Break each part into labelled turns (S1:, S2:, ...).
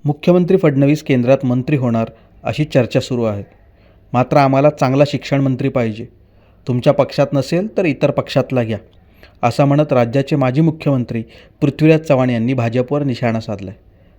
S1: मुख्यमंत्री फडणवीस केंद्रात मंत्री होणार अशी चर्चा सुरू आहे. मात्र आम्हाला चांगला शिक्षण मंत्री पाहिजे. तुमच्या पक्षात नसेल तर इतर पक्षातला घ्या, असं म्हणत राज्याचे माजी मुख्यमंत्री पृथ्वीराज चव्हाण यांनी भाजपवर निशाणा साधलाय.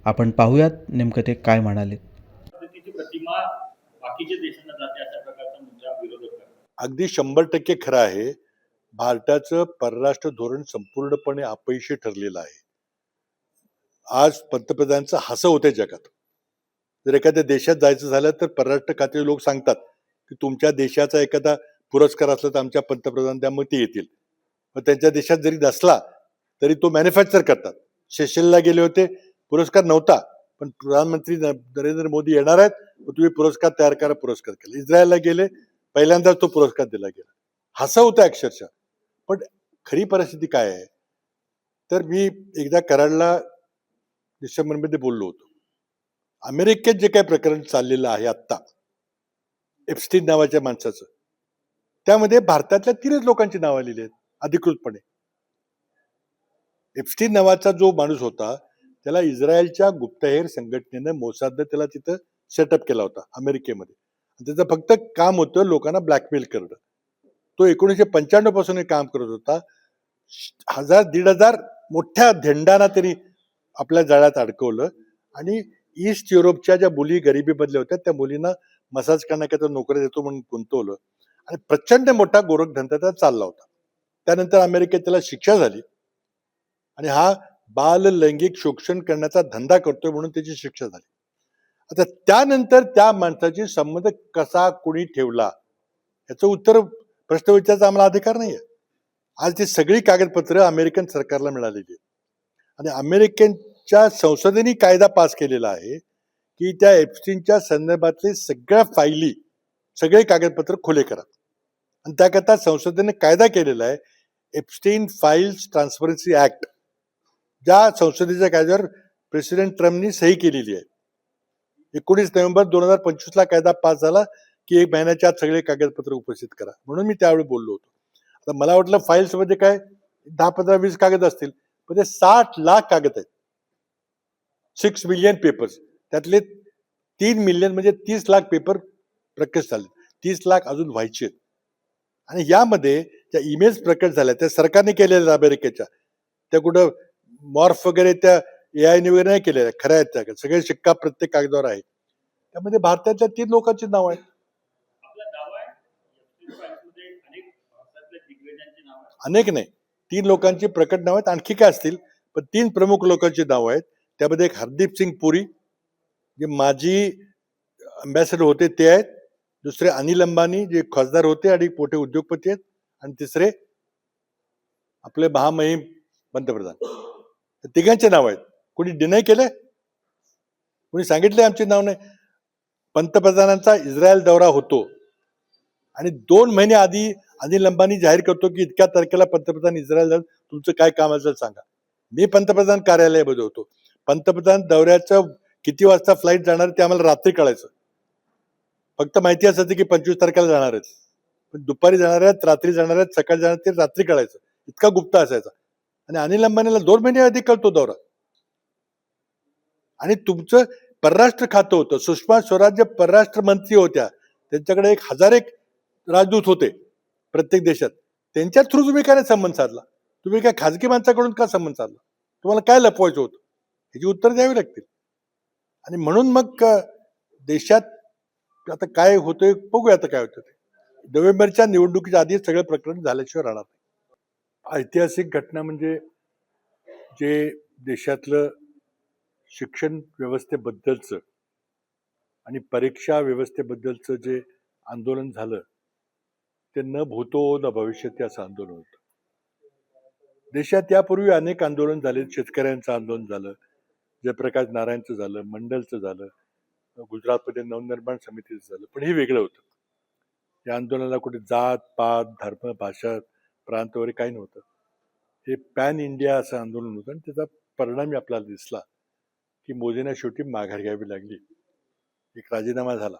S1: आपण पाहूयात नेमकं ते काय म्हणाले.
S2: पद्धतीची प्रतिमा बाकीच्या देशांना जाते अशा प्रकारचा मुद्दा विरोधक करतात.
S3: अगदी 100% खरं आहे. भारताचं परराष्ट्र धोरण संपूर्णपणे अपयशी ठरलेलं आहे. आज पंतप्रधानांचं हसं होतंय जगात. जर एखाद्या देशात जायचं झालं तर परराष्ट्र खात्याचे लोक सांगतात की तुमच्या देशाचा एखादा पुरस्कार असला तर आमच्या पंतप्रधान त्यामुळे ते येतील. मग त्यांच्या देशात जरी नसला तरी तो मॅन्युफॅक्चर करतात. सेशेलला गेले होते, पुरस्कार नव्हता, पण प्रधानमंत्री नरेंद्र मोदी येणार आहेत, तुम्ही पुरस्कार तयार करा, पुरस्कार केला. इस्रायलला गेले, पहिल्यांदाच तो पुरस्कार दिला गेला. हसं होतं अक्षरशः. पण खरी परिस्थिती काय आहे, तर मी एकदा कराडला डिसेंबरमध्ये बोललो होतो. अमेरिकेत जे काही प्रकरण चाललेलं आहे आत्ता एप्स्टीन नावाच्या माणसाचं, त्यामध्ये भारतातल्या 3च लोकांची नावं लिहिली आहेत अधिकृतपणे. एप्स्टीन नावाचा जो माणूस होता त्याला इस्रायलच्या गुप्तहेर संघटनेनं मोसादनं त्याला तिथं सेटअप केला होता अमेरिकेमध्ये. त्याचं फक्त काम होतं लोकांना ब्लॅकमेल करणं. तो 1995 पासून हे काम करत होता. 1000-1500 मोठ्या धेंडाना त्यांनी आपल्या जाळ्यात अडकवलं आणि ईस्ट युरोपच्या ज्या मुली गरिबीमधल्या होत्या त्या मुलींना मसाज करण्याकरता नोकरी देतो म्हणून गुंतवलं आणि प्रचंड मोठा गोरखधंदा त्याचा चालला होता. त्यानंतर अमेरिकेत त्याला शिक्षा झाली आणि हा बाल लैंगिक शोषण करण्याचा धंदा करतोय म्हणून त्याची शिक्षा झाली. आता त्यानंतर त्या माणसाची संबंध कसा कुणी ठेवला याचं उत्तर प्रश्न विचारायचा आम्हाला अधिकार नाहीये. आज ती सगळी कागदपत्र अमेरिकन सरकारला मिळालेली आहेत आणि अमेरिकेच्या संसदेने कायदा पास केलेला आहे की त्या एप्स्टीनच्या संदर्भातले सगळ्या फायली, सगळे कागदपत्र खुले करा. आणि त्याकरता संसदेने कायदा केलेला आहे एप्स्टीन फाईल्स ट्रान्सपरन्सी ऍक्ट, ज्या संसदेच्या कायद्यावर प्रेसिडेंट ट्रम्पनी सही केलेली आहे. 19 नोव्हेंबर 2025 कायदा पास झाला की 1 महिन्याच्या आत सगळे कागदपत्र उपस्थित करा, म्हणून मी त्यावेळी बोललो होतो. आता मला वाटलं फाईल्स मध्ये काय 10, 15, 20 कागद असतील, पण ते 60 लाख कागद आहेत. 6 मिलियन पेपर्स, त्यातले 3 मिलियन म्हणजे 30 लाख पेपर प्रकट झाले, 30 लाख अजून व्हायचे आहेत. आणि यामध्ये ज्या ईमेल्स प्रकट झाल्या त्या सरकारने केलेल्या अमेरिकेच्या, त्या कुठं मॉर्फ वगैरे त्या AI ने वगैरे नाही केलेल्या, खऱ्या आहेत त्या, सगळे शिक्का प्रत्येक कागदावर आहे. त्यामध्ये भारताच्या 3 लोकांची नाव आहेत.
S2: आपला दावा आहे एप्स्टीन फाईल्समध्ये अनेक भारतातल्या दिग्गजांची नावं आहेत.
S3: अनेक नाही, 3 लोकांची प्रकट नाव आहेत. आणखी काय असतील, पण 3 प्रमुख लोकांची नाव आहेत. त्यामध्ये एक हरदीप सिंग पुरी जे माजी अँबॅसेडर होते ते आहेत, दुसरे अनिल अंबानी जे खासदार होते आणि मोठे उद्योगपती आहेत, आणि तिसरे आपले महामहिम पंतप्रधान. तिघांचे नाव आहेत. कोणी डिनाय केले, कोणी सांगितले आमचे नाव नाही. पंतप्रधानांचा इस्रायल दौरा होतो आणि 2 महिने आधी अनिल अंबानी जाहीर करतो की इतक्या तारखेला पंतप्रधान इस्रायल जाऊन तुमचं काय काम असेल सांगा. मी पंतप्रधान कार्यालयामध्ये होतो. पंतप्रधान दौऱ्याचं किती वाजता फ्लाईट जाणार ते आम्हाला रात्री कळायचं. फक्त माहिती असायची की 25 तारखेला जाणार आहेत, पण दुपारी जाणार आहेत, रात्री जाणार आहेत, सकाळी जाणार ते रात्री कळायचं. इतका गुप्त असायचा. आणि अनिल अंबानीला 2 महिने आधी कळतो दौरा. आणि तुमचं परराष्ट्र खातं होतं, सुषमा स्वराज परराष्ट्र मंत्री होत्या, त्यांच्याकडे 1000 राजदूत होते प्रत्येक देशात. त्यांच्या थ्रू तुम्ही काय संबंध साधला? तुम्ही काय खाजगी माणसाकडून का संबंध साधला? तुम्हाला काय लपवायचं होतं? ह्याची उत्तर द्यावी लागतील. आणि म्हणून मग देशात आता काय होतंय बघूया. आता काय होतं ते नोव्हेंबरच्या निवडणुकीच्या आधी सगळं प्रकरण झाल्याशिवाय राहणार नाही. ऐतिहासिक घटना म्हणजे जे देशातलं शिक्षण व्यवस्थेबद्दलचं आणि परीक्षा व्यवस्थेबद्दलचं जे आंदोलन झालं ते न भूतो न भविष्यती असं आंदोलन होतं. देशात यापूर्वी अनेक आंदोलन झाले. शेतकऱ्यांचं आंदोलन झालं, जयप्रकाश नारायणचं झालं, मंडलचं झालं, गुजरातमध्ये नवनिर्माण समितीचं झालं. पण हे वेगळं होतं. या आंदोलनाला कुठे जात पात धर्म भाषा प्रांत वगैरे काही नव्हतं. हे पॅन इंडिया असं आंदोलन होतं आणि त्याचा परिणाम आपल्याला दिसला की मोदींना शेवटी माघार घ्यावी लागली. एक राजीनामा झाला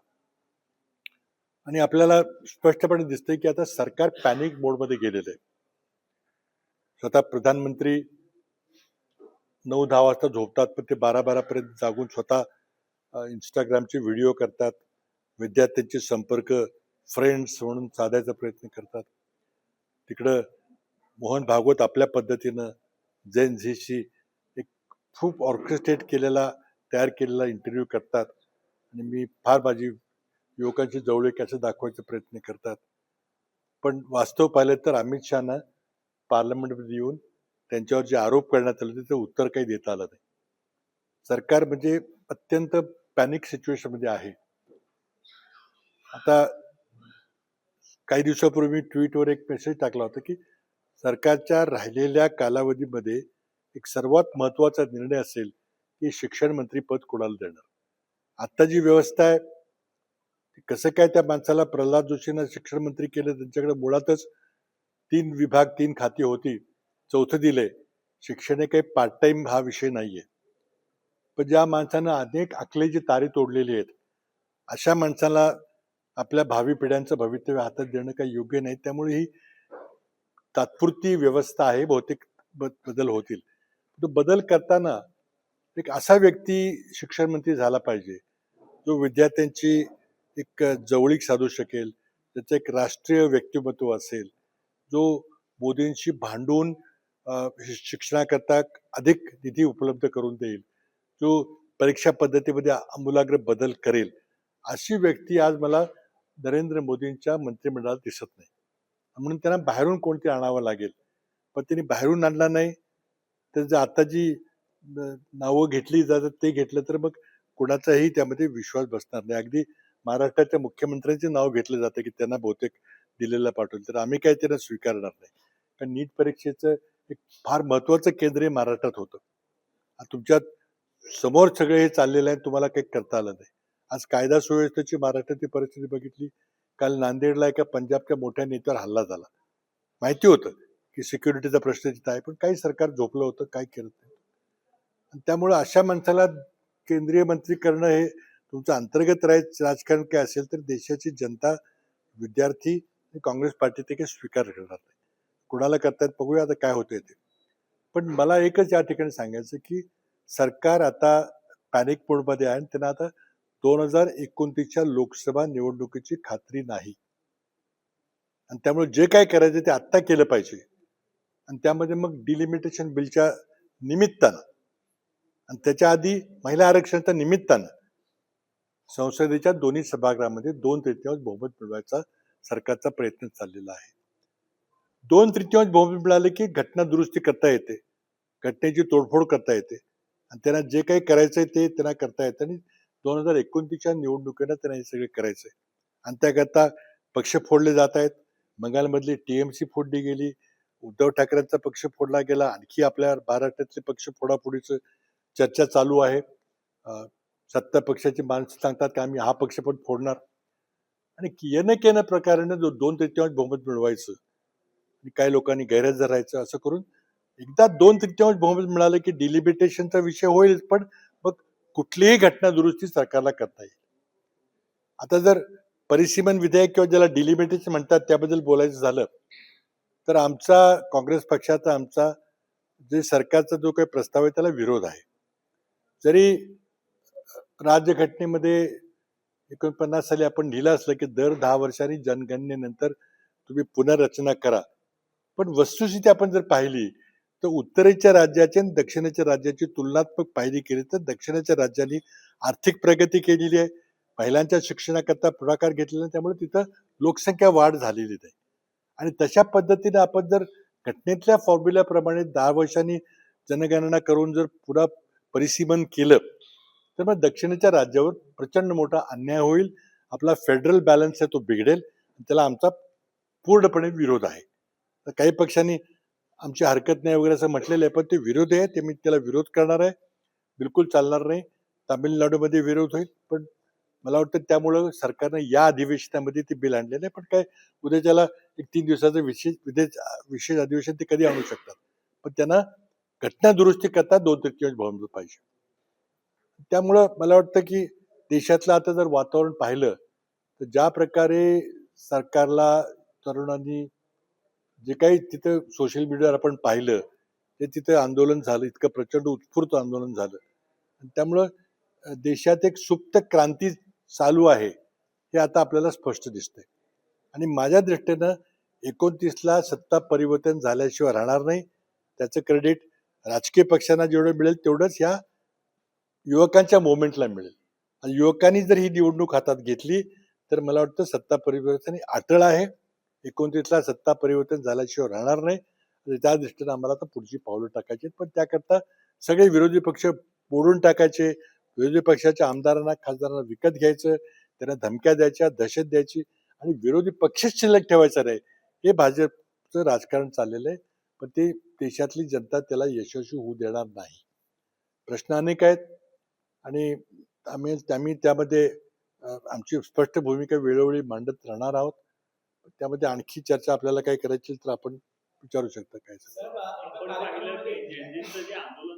S3: आणि आपल्याला स्पष्टपणे दिसतंय की आता सरकार पॅनिक मोडमध्ये गेलेलं आहे. स्वतः प्रधानमंत्री 9-10 वाजता झोपतात, पण ते 12-12 पर्यंत जागून स्वतः इंस्टाग्रामचे व्हिडिओ करतात. विद्यार्थ्यांचे संपर्क फ्रेंड्स म्हणून साधायचा प्रयत्न करतात. तिकडं मोहन भागवत आपल्या पद्धतीनं झेन झीशी एक खूप ऑर्केस्ट्रेट केलेला, तयार केलेला इंटरव्ह्यू करतात आणि मी फार माझी युवकांची जवळीक असं दाखवायचा प्रयत्न करतात. पण वास्तव पाहिलं तर अमित शहाना पार्लमेंटमध्ये येऊन त्यांच्यावर जे आरोप करण्यात आले त्याचं उत्तर काही देता आलं नाही. सरकार म्हणजे अत्यंत पॅनिक सिच्युएशन मध्ये आहे. आता काही दिवसापूर्वी मी ट्विटवर एक मेसेज टाकला होता की सरकारच्या राहिलेल्या कालावधीमध्ये एक सर्वात महत्वाचा निर्णय असेल की शिक्षण मंत्री पद कोणाला देणार. आता जी व्यवस्था आहे ती कसं काय त्या माणसाला प्रल्हाद जोशीनं शिक्षण मंत्री केलं. त्यांच्याकडे मुळातच 3 विभाग 3 खाती होती, चौथं दिलंय. शिक्षण हे काही पार्ट टाइम हा विषय नाहीये. पण ज्या माणसानं अनेक अकलेची तारे तोडलेली आहेत अशा माणसाला आपल्या भावी पिढ्यांचं भवितव्य हातात देणं काही योग्य नाही. त्यामुळे ही तात्पुरती व्यवस्था आहे. बहुतेक बदल होतील. तो बदल करताना एक असा व्यक्ती शिक्षण मंत्री झाला पाहिजे जो विद्यार्थ्यांची एक जवळीक साधू शकेल, त्याचं एक राष्ट्रीय व्यक्तिमत्व असेल, जो मोदींशी भांडून शिक्षणाकरता अधिक निधी उपलब्ध करून देईल, जो परीक्षा पद्धतीमध्ये आमूलाग्र बदल करेल. अशी व्यक्ती आज मला नरेंद्र मोदींच्या मंत्रिमंडळात दिसत नाही. म्हणून त्यांना बाहेरून कोणती आणावं लागेल. पण त्यांनी बाहेरून आणला नाही तर जर आता जी नावं घेतली जातात ते घेतलं तर मग कोणाचाही त्यामध्ये विश्वास बसणार नाही. अगदी महाराष्ट्राच्या मुख्यमंत्र्यांचे नाव घेतलं जातं की त्यांना बहुतेक दिलेला पाठवलं, तर आम्ही काय त्यांना स्वीकारणार नाही. कारण नीट परीक्षेचं एक फार महत्वाचं केंद्र हे महाराष्ट्रात होतं. तुमच्या समोर सगळे हे चाललेलं आहे, तुम्हाला काही करता आलं नाही. आज कायदा सुव्यवस्थेची महाराष्ट्राची परिस्थिती बघितली. काल नांदेडला एका पंजाबच्या मोठ्या नेत्यावर हल्ला झाला. माहिती होतं की सिक्युरिटीचा प्रश्न तिथं आहे, पण काही सरकार झोपलं होतं, काय केलं नाही. त्यामुळे अशा माणसाला केंद्रीय मंत्री करणं हे तुमचं अंतर्गत राजकारण काय असेल तर देशाची जनता, विद्यार्थी, काँग्रेस पार्टी ते काही स्वीकार करणार नाही. कुणाला करतायत बघूया आता काय होतंय ते. पण मला एकच या ठिकाणी सांगायचं की सरकार आता पॅनिक मोडमध्ये आहे आणि त्यांना आता 2029च्या लोकसभा निवडणुकीची खात्री नाही. आणि त्यामुळे जे काय करायचं ते आत्ता केलं पाहिजे. आणि त्यामध्ये मग डिलिमिटेशन बिलच्या निमित्तानं आणि त्याच्या आधी महिला आरक्षणाच्या निमित्तानं संसदेच्या दोन्ही सभागृहामध्ये 2/3 बहुमत मिळवायचा सरकारचा प्रयत्न चाललेला आहे. 2/3 बहुमत मिळाले की घटना दुरुस्ती करता येते, घटनेची तोडफोड करता येते आणि त्यांना जे काही करायचंय ते त्यांना करता येतं. आणि 2029च्या निवडणुकीला त्यांना हे सगळे करायचंय आणि त्याकरता पक्ष फोडले जात आहेत. बंगालमधली टीएमसी फोडली गेली, उद्धव ठाकरेंचा पक्ष फोडला गेला, आणखी आपल्या महाराष्ट्रातले पक्ष फोडाफोडीचं चर्चा चालू आहे. सत्ता पक्षाची माणसं सांगतात की आम्ही हा पक्ष पण फोडणार. आणि येणं केनं प्रकाराने जो 2/3 बहुमत मिळवायचं आणि काही लोकांनी गैरहजर राहायचं असं करून एकदा 2/3 बहुमत मिळालं की डिलिमिटेशनचा विषय होईल, पण मग कुठलीही घटना दुरुस्ती सरकारला करता येईल. आता जर परिसीमन विधेयक किंवा ज्याला डिलिमिटेशन म्हणतात त्याबद्दल बोलायचं झालं तर आमचा काँग्रेस पक्षाचा आमचा जे सरकारचा जो काही प्रस्ताव आहे त्याला विरोध आहे. जरी राज्यघटनेमध्ये 49 साली आपण लिहिलं असलं की दर 10 वर्षांनी जनगणनेनंतर तुम्ही पुनर्रचना करा, पण वस्तुस्थिती आपण जर पाहिली तर उत्तरेच्या राज्याची आणि दक्षिणेच्या राज्याची तुलनात्मक पाहिली केली तर दक्षिणेच्या राज्यांनी आर्थिक प्रगती केलेली आहे, महिलांच्या शिक्षणाकरता पुढाकार घेतलेला, त्यामुळे तिथं लोकसंख्या वाढ झालेली नाही. आणि तशा पद्धतीने आपण जर घटनेतल्या फॉर्म्युल्याप्रमाणे 10 वर्षांनी जनगणना करून जर पुन्हा परिसीमन केलं तर मग दक्षिणेच्या राज्यावर प्रचंड मोठा अन्याय होईल. आपला फेडरल बॅलन्स आहे तो बिघडेल. त्याला आमचा पूर्णपणे विरोध आहे. तर काही पक्षांनी आमची हरकत नाही वगैरे असं म्हटलेलं आहे, पण ते विरोध आहे, ते मी त्याला विरोध करणार आहे. बिलकुल चालणार नाही. तामिळनाडूमध्ये विरोध होईल, पण मला वाटतं त्यामुळं सरकारनं या अधिवेशनामध्ये ते बिल आणलेलं आहे. पण काय उद्या त्याला एक 3 दिवसाचं विशेष अधिवेशन ते कधी आणू शकतात. पण त्यांना घटना दुरुस्ती करता 2/3 बहुमत पाहिजे. त्यामुळं मला वाटतं की देशातलं आता जर वातावरण पाहिलं तर ज्या प्रकारे सरकारला तरुणांनी जे काही तिथं सोशल मीडियावर आपण पाहिलं जे तिथे आंदोलन झालं, इतकं प्रचंड उत्स्फूर्त आंदोलन झालं. आणि त्यामुळं देशात एक सुप्त क्रांती चालू आहे हे आता आपल्याला स्पष्ट दिसतंय. आणि माझ्या दृष्टीनं 29ला सत्ता परिवर्तन झाल्याशिवाय राहणार नाही. त्याचं क्रेडिट राजकीय पक्षांना जेवढं मिळेल तेवढंच ह्या युवकांच्या मुवमेंटला मिळेल. आणि युवकांनी जर ही निवडणूक हातात घेतली तर मला वाटतं सत्ता परिवर्तन ही अटळ आहे. 29ला सत्ता परिवर्तन झाल्याशिवाय राहणार नाही. आणि त्या दृष्टीनं आम्हाला आता पुढची पावलं टाकायची. पण त्याकरता सगळे विरोधी पक्ष मोडून टाकायचे, विरोधी पक्षाच्या आमदारांना खासदारांना विकत घ्यायचं, त्यांना धमक्या द्यायच्या, दहशत द्यायची आणि विरोधी पक्षच शिल्लक ठेवायचा नाही. हे भाजपचं राजकारण चाललेलं आहे. पण ते देशातली जनता त्याला यशस्वी होऊ देणार नाही. प्रश्न अनेक आहेत आणि आम्ही त्यामध्ये आमची स्पष्ट भूमिका वेळोवेळी मांडत राहणार आहोत. त्यामध्ये आणखी चर्चा आपल्याला काही करायची तर आपण विचारू शकता काय.
S2: आपण पाहिलं की जेनजींचं जे आंदोलन